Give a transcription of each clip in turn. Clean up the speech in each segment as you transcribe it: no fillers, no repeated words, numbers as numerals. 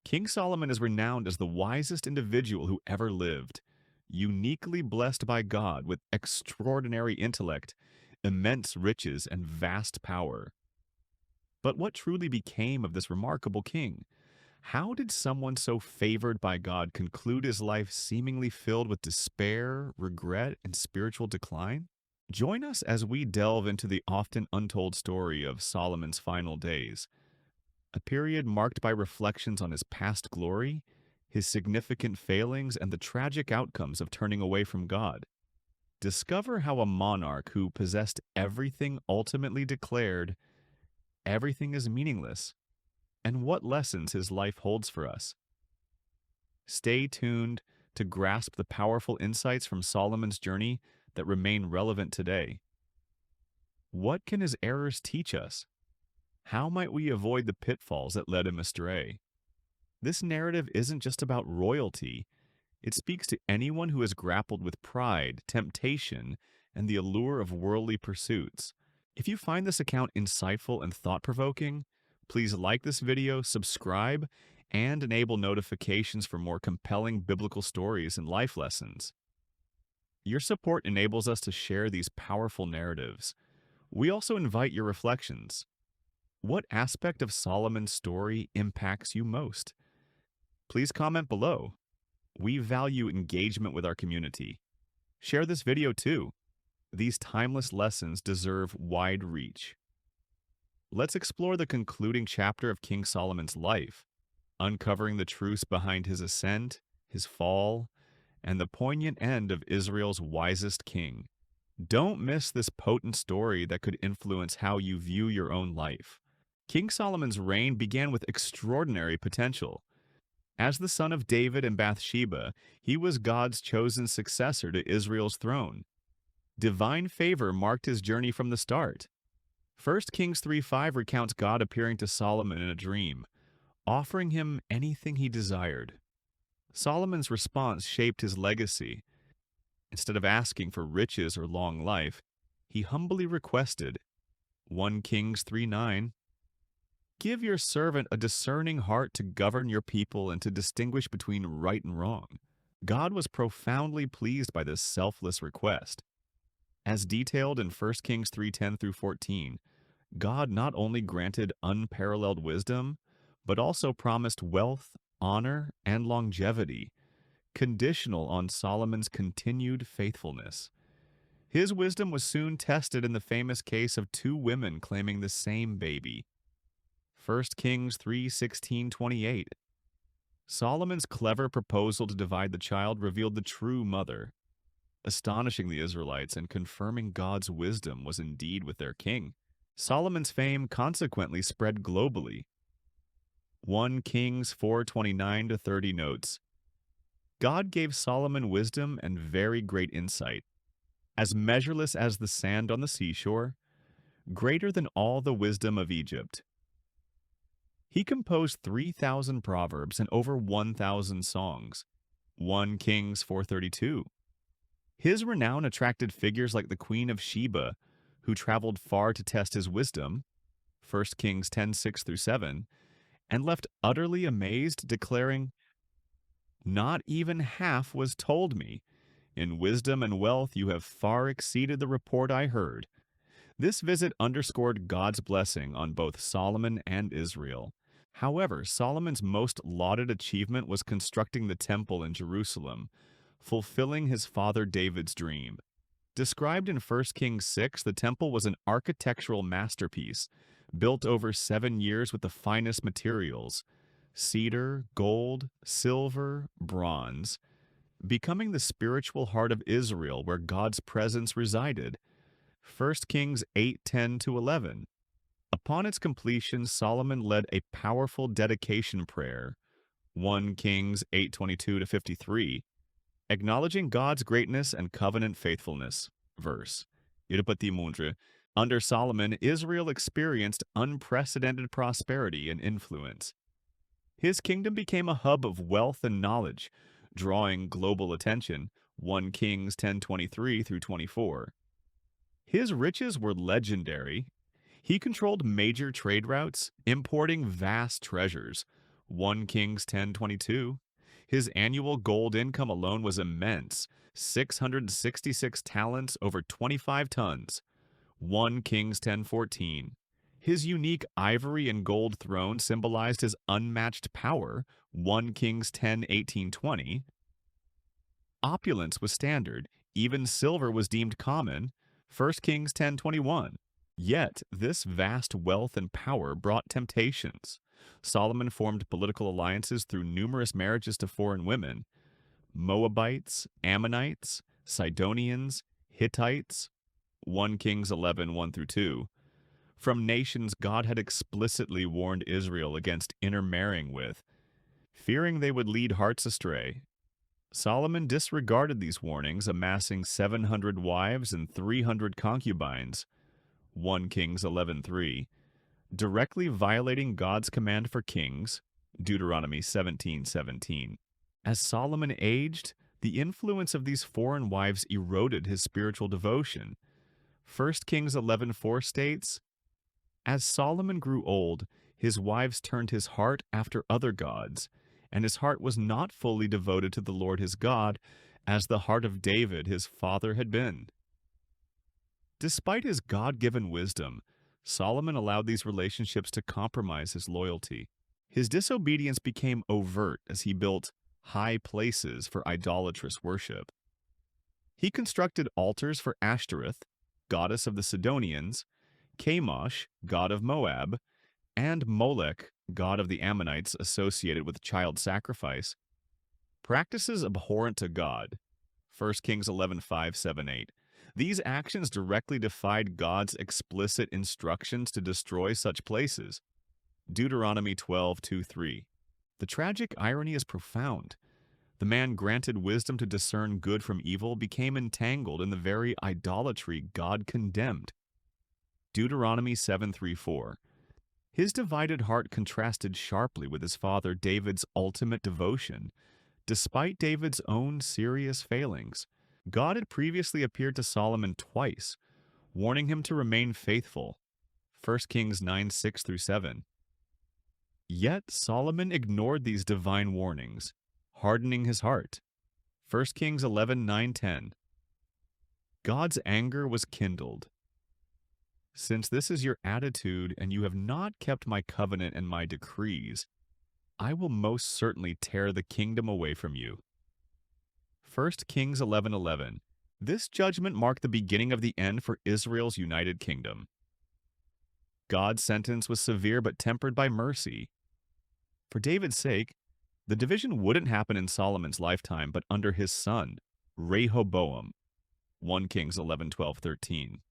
King Solomon is renowned as the wisest individual who ever lived, uniquely blessed by God with extraordinary intellect, immense riches, and vast power. But what truly became of this remarkable king? How did someone so favored by God conclude his life seemingly filled with despair, regret, and spiritual decline? Join us as we delve into the often untold story of Solomon's final days, a period marked by reflections on his past glory, his significant failings, and the tragic outcomes of turning away from God. Discover how a monarch who possessed everything ultimately declared, "Everything is meaningless," and what lessons his life holds for us. Stay tuned to grasp the powerful insights from Solomon's journey that remain relevant today. What can his errors teach us? How might we avoid the pitfalls that led him astray? This narrative isn't just about royalty, it speaks to anyone who has grappled with pride, temptation, and the allure of worldly pursuits. If you find this account insightful and thought-provoking, please like this video, subscribe, and enable notifications for more compelling biblical stories and life lessons. Your support enables us to share these powerful narratives. We also invite your reflections. What aspect of Solomon's story impacts you most? Please comment below. We value engagement with our community. Share this video too. These timeless lessons deserve wide reach. Let's explore the concluding chapter of King Solomon's life, uncovering the truths behind his ascent, his fall, and the poignant end of Israel's wisest king. Don't miss this potent story that could influence how you view your own life. King Solomon's reign began with extraordinary potential. As the son of David and Bathsheba, he was God's chosen successor to Israel's throne. Divine favor marked his journey from the start. 1 Kings 3:5 recounts God appearing to Solomon in a dream, offering him anything he desired. Solomon's response shaped his legacy. Instead of asking for riches or long life, he humbly requested, 1 Kings 3:9, "Give your servant a discerning heart to govern your people and to distinguish between right and wrong." God was profoundly pleased by this selfless request. As detailed in 1 Kings 3:10 through 14, God not only granted unparalleled wisdom, but also promised wealth, honor, and longevity, conditional on Solomon's continued faithfulness. His wisdom was soon tested in the famous case of two women claiming the same baby. 1 Kings 3:16-28. Solomon's clever proposal to divide the child revealed the true mother, astonishing the Israelites and confirming God's wisdom was indeed with their king. Solomon's fame consequently spread globally. 1 Kings 4:29-30 notes, God gave Solomon wisdom and very great insight, as measureless as the sand on the seashore, greater than all the wisdom of Egypt. He composed 3,000 proverbs and over 1,000 songs. 1 Kings 4:32. His renown attracted figures like the Queen of Sheba, who traveled far to test his wisdom, 1 Kings 10:6-7, and left utterly amazed, declaring, "Not even half was told me. In wisdom and wealth you have far exceeded the report I heard." This visit underscored God's blessing on both Solomon and Israel. However, Solomon's most lauded achievement was constructing the temple in Jerusalem, fulfilling his father David's dream. Described in 1 Kings 6, the temple was an architectural masterpiece, built over 7 years with the finest materials, cedar, gold, silver, bronze, becoming the spiritual heart of Israel where God's presence resided. 1 Kings 8:10-11. Upon its completion, Solomon led a powerful dedication prayer, 1 Kings 8:22-53, acknowledging God's greatness and covenant faithfulness. Verse. Under Solomon, Israel experienced unprecedented prosperity and influence. His kingdom became a hub of wealth and knowledge, drawing global attention, 1 Kings 10:23-24. His riches were legendary. He controlled major trade routes, importing vast treasures, 1 Kings 10:22. His annual gold income alone was immense, 666 talents over 25 tons. 1 Kings 10:14. His unique ivory and gold throne symbolized his unmatched power. 1 Kings 10:18-20. Opulence was standard, even silver was deemed common. 1 Kings 10:21. Yet this vast wealth and power brought temptations. Solomon formed political alliances through numerous marriages to foreign women: Moabites, Ammonites, Sidonians, Hittites. 1 Kings 11:1-2. From nations God had explicitly warned Israel against intermarrying with, fearing they would lead hearts astray. Solomon disregarded these warnings, amassing 700 wives and 300 concubines. 1 Kings 11:3. Directly violating God's command for kings. Deuteronomy 17:17. As Solomon aged, the influence of these foreign wives eroded his spiritual devotion. 1 Kings 11:4 states, "As Solomon grew old, his wives turned his heart after other gods, and his heart was not fully devoted to the Lord his God, as the heart of David his father had been." Despite his God-given wisdom, Solomon allowed these relationships to compromise his loyalty. His disobedience became overt as he built high places for idolatrous worship. He constructed altars for Ashtoreth, goddess of the Sidonians, Chemosh, god of Moab, and Molech, god of the Ammonites associated with child sacrifice, practices abhorrent to God. 1 Kings 11:5-7-8. These actions directly defied God's explicit instructions to destroy such places. Deuteronomy 12:2-3. The tragic irony is profound. The man granted wisdom to discern good from evil became entangled in the very idolatry God condemned. Deuteronomy 7:3-4. His divided heart contrasted sharply with his father David's ultimate devotion. Despite David's own serious failings, God had previously appeared to Solomon twice, warning him to remain faithful. 1 Kings 9:6-7. Yet Solomon ignored these divine warnings, hardening his heart. 1 Kings 11:9-10. God's anger was kindled. "Since this is your attitude and you have not kept my covenant and my decrees, I will most certainly tear the kingdom away from you." 1 Kings 11:11. This judgment marked the beginning of the end for Israel's united kingdom. God's sentence was severe but tempered by mercy. For David's sake, the division wouldn't happen in Solomon's lifetime, but under his son, Rehoboam. 1 Kings 11:12-13.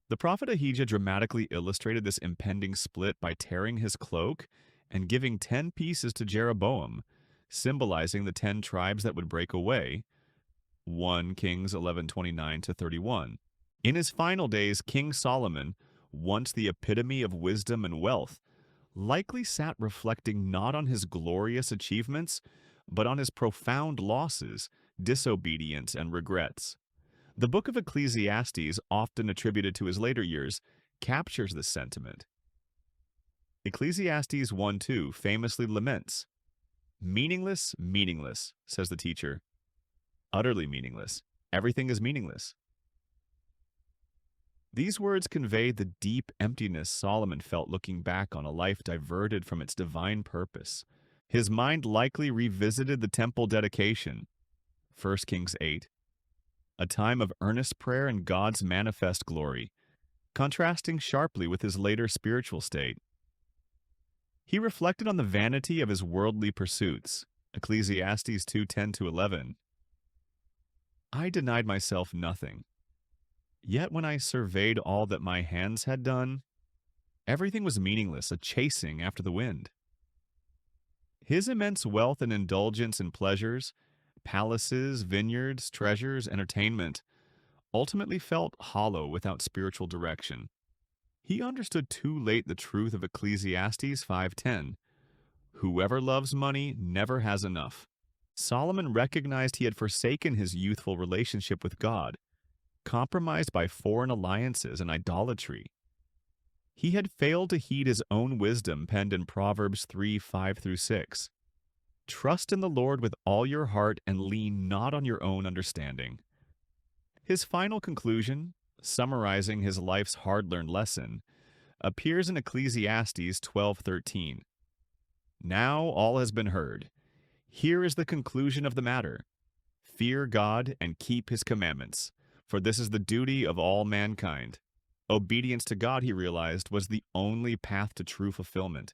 The prophet Ahijah dramatically illustrated this impending split by tearing his cloak and giving 10 pieces to Jeroboam, symbolizing the 10 tribes that would break away. 1 Kings 11:29-31. In his final days, King Solomon, once the epitome of wisdom and wealth, likely sat reflecting not on his glorious achievements, but on his profound losses, disobedience, and regrets. The book of Ecclesiastes, often attributed to his later years, captures this sentiment. Ecclesiastes 1:2 famously laments, "Meaningless, meaningless," says the teacher. Utterly meaningless. Everything is meaningless. These words convey the deep emptiness Solomon felt looking back on a life diverted from its divine purpose. His mind likely revisited the temple dedication, 1 Kings 8, a time of earnest prayer and God's manifest glory, contrasting sharply with his later spiritual state. He reflected on the vanity of his worldly pursuits, Ecclesiastes 2:10-11. "I denied myself nothing. Yet when I surveyed all that my hands had done, everything was meaningless, a chasing after the wind." His immense wealth and indulgence in pleasures, palaces, vineyards, treasures, entertainment, ultimately felt hollow without spiritual direction. He understood too late the truth of Ecclesiastes 5:10. Whoever loves money never has enough. Solomon recognized he had forsaken his youthful relationship with God, compromised by foreign alliances and idolatry. He had failed to heed his own wisdom penned in Proverbs 3:5 through 6. Trust in the Lord with all your heart and lean not on your own understanding. His final conclusion, summarizing his life's hard-learned lesson, appears in Ecclesiastes 12:13. Now all has been heard. Here is the conclusion of the matter. Fear God and keep his commandments, for this is the duty of all mankind. Obedience to God, he realized, was the only path to true fulfillment,